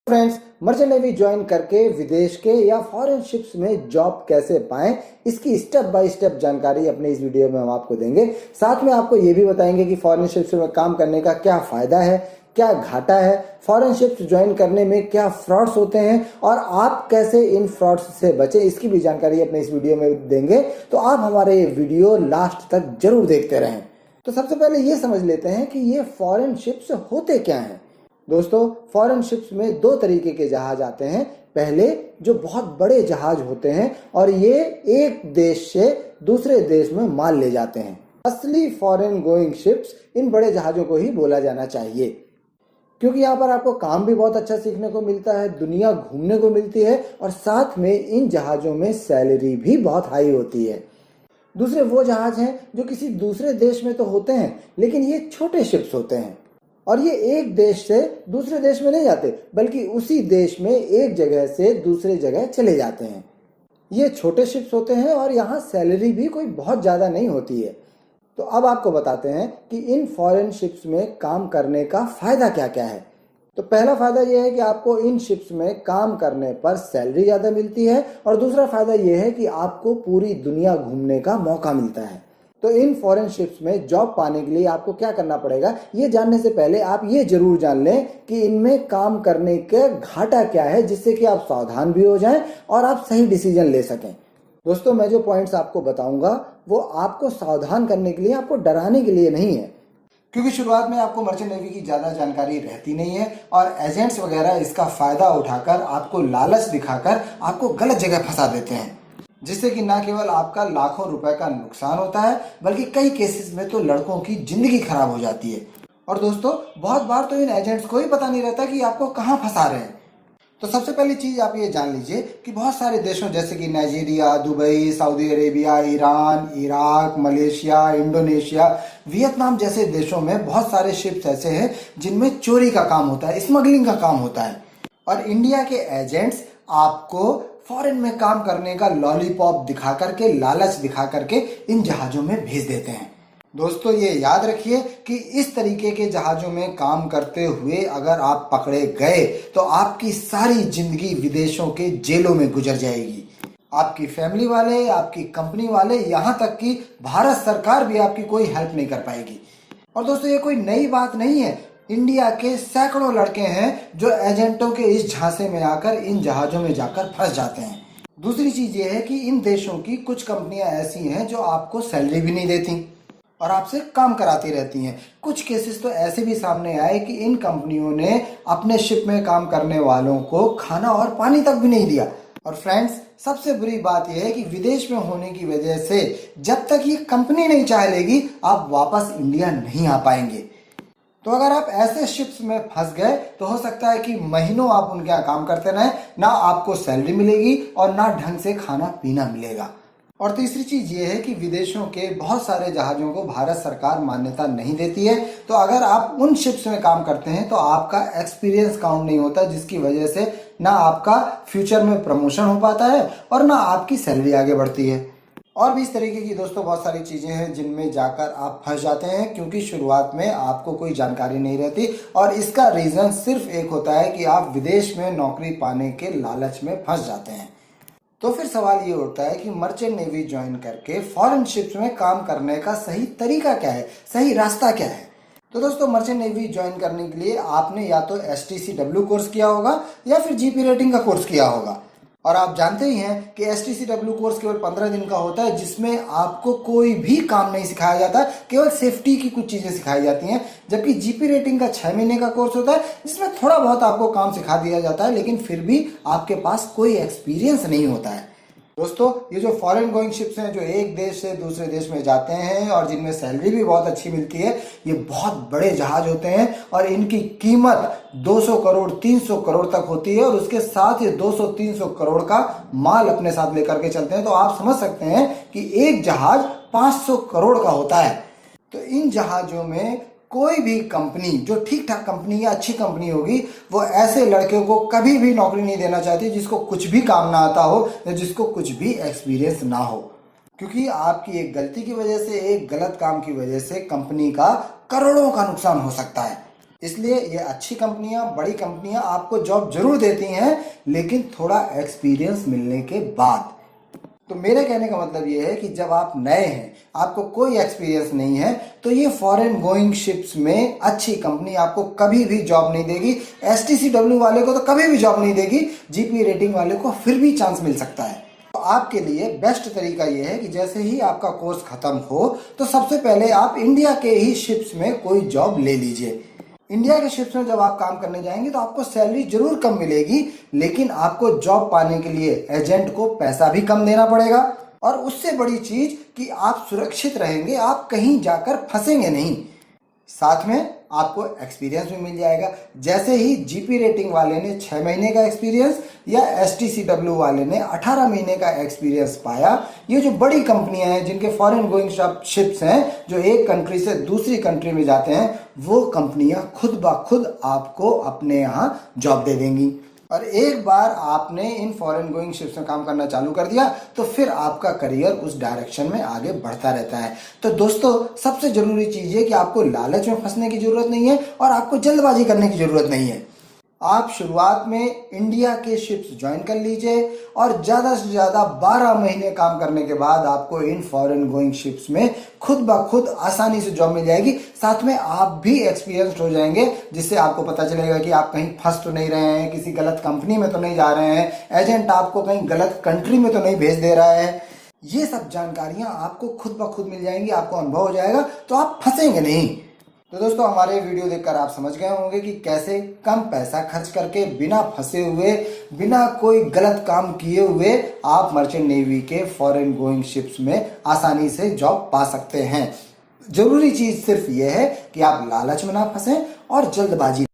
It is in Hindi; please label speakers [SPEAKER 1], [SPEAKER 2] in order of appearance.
[SPEAKER 1] फ्रेंड्स, मर्चेंट नेवी ज्वाइन करके विदेश के या फॉरेन शिप्स में जॉब कैसे पाएं, इसकी स्टेप बाय स्टेप जानकारी अपने इस वीडियो में हम आपको देंगे। साथ में आपको ये भी बताएंगे कि फॉरेन शिप्स में काम करने का क्या फायदा है, क्या घाटा है, फॉरेन शिप्स ज्वाइन करने में क्या फ्रॉड्स होते हैं और आप कैसे इन फ्रॉड्स से बचें, इसकी भी जानकारी अपने इस वीडियो में देंगे। तो आप हमारे ये वीडियो लास्ट तक जरूर देखते रहें। तो सबसे पहले ये समझ लेते हैं कि ये फॉरेन शिप्स होते क्या हैं। दोस्तों, फॉरेन शिप्स में दो तरीके के जहाज आते हैं। पहले जो बहुत बड़े जहाज होते हैं और ये एक देश से दूसरे देश में माल ले जाते हैं। असली फॉरेन गोइंग शिप्स इन बड़े जहाजों को ही बोला जाना चाहिए, क्योंकि यहाँ पर आपको काम भी बहुत अच्छा सीखने को मिलता है, दुनिया घूमने को मिलती है और साथ में इन जहाजों में सैलरी भी बहुत हाई होती है। दूसरे वो जहाज हैं जो किसी दूसरे देश में तो होते हैं, लेकिन ये छोटे शिप्स होते हैं और ये एक देश से दूसरे देश में नहीं जाते, बल्कि उसी देश में एक जगह से दूसरे जगह चले जाते हैं। ये छोटे शिप्स होते हैं और यहाँ सैलरी भी कोई बहुत ज़्यादा नहीं होती है। तो अब आपको बताते हैं कि इन फॉरेन शिप्स में काम करने का फ़ायदा क्या क्या है। तो पहला फ़ायदा ये है कि आपको इन शिप्स में काम करने पर सैलरी ज़्यादा मिलती है और दूसरा फ़ायदा ये है कि आपको पूरी दुनिया घूमने का मौका मिलता है। तो इन फॉरेन शिप्स में जॉब पाने के लिए आपको क्या करना पड़ेगा, ये जानने से पहले आप ये जरूर जान लें कि इनमें काम करने का घाटा क्या है, जिससे कि आप सावधान भी हो जाएं और आप सही डिसीजन ले सकें। दोस्तों, मैं जो पॉइंट्स आपको बताऊंगा वो आपको सावधान करने के लिए, आपको डराने के लिए नहीं है, क्योंकि शुरुआत में आपको मर्चेंट नेवी की ज़्यादा जानकारी रहती नहीं है और एजेंट्स वगैरह इसका फ़ायदा उठाकर आपको लालच दिखाकर आपको गलत जगह फंसा देते हैं, जिससे कि ना केवल आपका लाखों रुपए का नुकसान होता है, बल्कि कई केसेस में तो लड़कों की जिंदगी खराब हो जाती है। और दोस्तों, बहुत बार तो इन एजेंट्स को ही पता नहीं रहता कि आपको कहाँ फंसा रहे हैं। तो सबसे पहली चीज़ आप ये जान लीजिए कि बहुत सारे देशों जैसे कि Nigeria, Dubai, Saudi Arabia, Iran, Iraq, Malaysia, Indonesia, Vietnam जैसे देशों में बहुत सारे शिप्स ऐसे हैं जिनमें चोरी का काम होता है, स्मगलिंग का काम होता है। और इंडिया के एजेंट्स आपको फॉरेन में काम करने का लॉलीपॉप दिखा करके, लालच दिखा करके इन जहाज़ों में भेज देते हैं। दोस्तों, ये याद रखिए कि इस तरीके के जहाज़ों में काम करते हुए अगर आप पकड़े गए तो आपकी सारी जिंदगी विदेशों के जेलों में गुजर जाएगी। आपकी फैमिली वाले, आपकी कंपनी वाले, यहाँ तक कि भारत सरकार भी आपकी कोई हेल्प नहीं कर पाएगी। और दोस्तों, ये कोई नई बात नहीं है। इंडिया के सैकड़ों लड़के हैं जो एजेंटों के इस झांसे में आकर इन जहाज़ों में जाकर फंस जाते हैं। दूसरी चीज़ ये है कि इन देशों की कुछ कंपनियां ऐसी हैं जो आपको सैलरी भी नहीं देती और आपसे काम कराती रहती हैं। कुछ केसेस तो ऐसे भी सामने आए कि इन कंपनियों ने अपने शिप में काम करने वालों को खाना और पानी तक भी नहीं दिया। और फ्रेंड्स, सबसे बुरी बात यह है कि विदेश में होने की वजह से जब तक ये कंपनी नहीं चाह लेगी, आप वापस इंडिया नहीं आ पाएंगे। तो अगर आप ऐसे शिप्स में फंस गए तो हो सकता है कि महीनों आप उनके यहाँ काम करते रहें, ना आपको सैलरी मिलेगी और ना ढंग से खाना पीना मिलेगा। और तीसरी चीज ये है कि विदेशों के बहुत सारे जहाज़ों को भारत सरकार मान्यता नहीं देती है। तो अगर आप उन शिप्स में काम करते हैं तो आपका एक्सपीरियंस काउंट नहीं होता, जिसकी वजह से ना आपका फ्यूचर में प्रमोशन हो पाता है और ना आपकी सैलरी आगे बढ़ती है। और भी इस तरीके की दोस्तों बहुत सारी चीज़ें हैं जिनमें जाकर आप फंस जाते हैं, क्योंकि शुरुआत में आपको कोई जानकारी नहीं रहती और इसका रीज़न सिर्फ एक होता है कि आप विदेश में नौकरी पाने के लालच में फंस जाते हैं। तो फिर सवाल ये उठता है कि मर्चेंट नेवी ज्वाइन करके फॉरेन शिप्स में काम करने का सही तरीका क्या है, सही रास्ता क्या है। तो दोस्तों, मर्चेंट नेवी ज्वाइन करने के लिए आपने या तो STCW कोर्स किया होगा या फिर GP रेटिंग का कोर्स किया होगा। और आप जानते ही हैं कि STCW कोर्स केवल 15 दिन का होता है, जिसमें आपको कोई भी काम नहीं सिखाया जाता, केवल सेफ्टी की कुछ चीज़ें सिखाई जाती हैं। जबकि GP रेटिंग का 6 महीने का कोर्स होता है, जिसमें थोड़ा बहुत आपको काम सिखा दिया जाता है, लेकिन फिर भी आपके पास कोई एक्सपीरियंस नहीं होता है। दोस्तों, ये जो फॉरेन गोइंग शिप्स हैं जो एक देश से दूसरे देश में जाते हैं और जिनमें सैलरी भी बहुत अच्छी मिलती है, ये बहुत बड़े जहाज होते हैं और इनकी कीमत 200 करोड़ 300 करोड़ तक होती है और उसके साथ ये 200-300 करोड़ का माल अपने साथ लेकर के चलते हैं। तो आप समझ सकते हैं कि एक जहाज 500 करोड़ का होता है। तो इन जहाज़ों में कोई भी कंपनी जो ठीक ठाक कंपनी या अच्छी कंपनी होगी, वो ऐसे लड़के को कभी भी नौकरी नहीं देना चाहती जिसको कुछ भी काम ना आता हो या जिसको कुछ भी एक्सपीरियंस ना हो, क्योंकि आपकी एक गलती की वजह से, एक गलत काम की वजह से कंपनी का करोड़ों का नुकसान हो सकता है। इसलिए ये अच्छी कंपनियां, बड़ी कंपनियां आपको जॉब जरूर देती हैं, लेकिन थोड़ा एक्सपीरियंस मिलने के बाद। तो मेरे कहने का मतलब ये है कि जब आप नए हैं, आपको कोई एक्सपीरियंस नहीं है, तो ये फॉरेन गोइंग शिप्स में अच्छी कंपनी आपको कभी भी जॉब नहीं देगी। STCW वाले को तो कभी भी जॉब नहीं देगी, GP रेटिंग वाले को फिर भी चांस मिल सकता है। तो आपके लिए बेस्ट तरीका ये है कि जैसे ही आपका कोर्स खत्म हो तो सबसे पहले आप इंडिया के ही शिप्स में कोई जॉब ले लीजिए। इंडिया के शिफ्ट में जब आप काम करने जाएंगे तो आपको सैलरी जरूर कम मिलेगी, लेकिन आपको जॉब पाने के लिए एजेंट को पैसा भी कम देना पड़ेगा। और उससे बड़ी चीज कि आप सुरक्षित रहेंगे, आप कहीं जाकर फंसेंगे नहीं। साथ में आपको एक्सपीरियंस भी मिल जाएगा। जैसे ही GP रेटिंग वाले ने 6 महीने का एक्सपीरियंस या STCW वाले ने 18 महीने का एक्सपीरियंस पाया, ये जो बड़ी कंपनियां हैं जिनके फॉरेन गोइंग शिप्स हैं, जो एक कंट्री से दूसरी कंट्री में जाते हैं, वो कंपनियां खुद ब खुद आपको अपने यहाँ जॉब दे देंगी। और एक बार आपने इन फॉरेन गोइंग शिप्स में काम करना चालू कर दिया तो फिर आपका करियर उस डायरेक्शन में आगे बढ़ता रहता है। तो दोस्तों, सबसे जरूरी चीज है कि आपको लालच में फंसने की जरूरत नहीं है और आपको जल्दबाजी करने की जरूरत नहीं है। आप शुरुआत में इंडिया के शिप्स ज्वाइन कर लीजिए और ज्यादा से ज्यादा 12 महीने काम करने के बाद आपको इन फॉरेन गोइंग शिप्स में खुद ब खुद आसानी से जॉब मिल जाएगी। साथ में आप भी एक्सपीरियंस्ड हो जाएंगे, जिससे आपको पता चलेगा कि आप कहीं फंस तो नहीं रहे हैं, किसी गलत कंपनी में तो नहीं जा रहे हैं, एजेंट आपको कहीं गलत कंट्री में तो नहीं भेज दे रहा है। ये सब जानकारियां आपको खुद ब खुद मिल जाएंगी, आपको अनुभव हो जाएगा, तो आप फंसेंगे नहीं। तो दोस्तों, हमारे वीडियो देखकर आप समझ गए होंगे कि कैसे कम पैसा खर्च करके, बिना फंसे हुए, बिना कोई गलत काम किए हुए आप मर्चेंट नेवी के फॉरेन गोइंग शिप्स में आसानी से जॉब पा सकते हैं। जरूरी चीज सिर्फ यह है कि आप लालच में ना फंसें और जल्दबाजी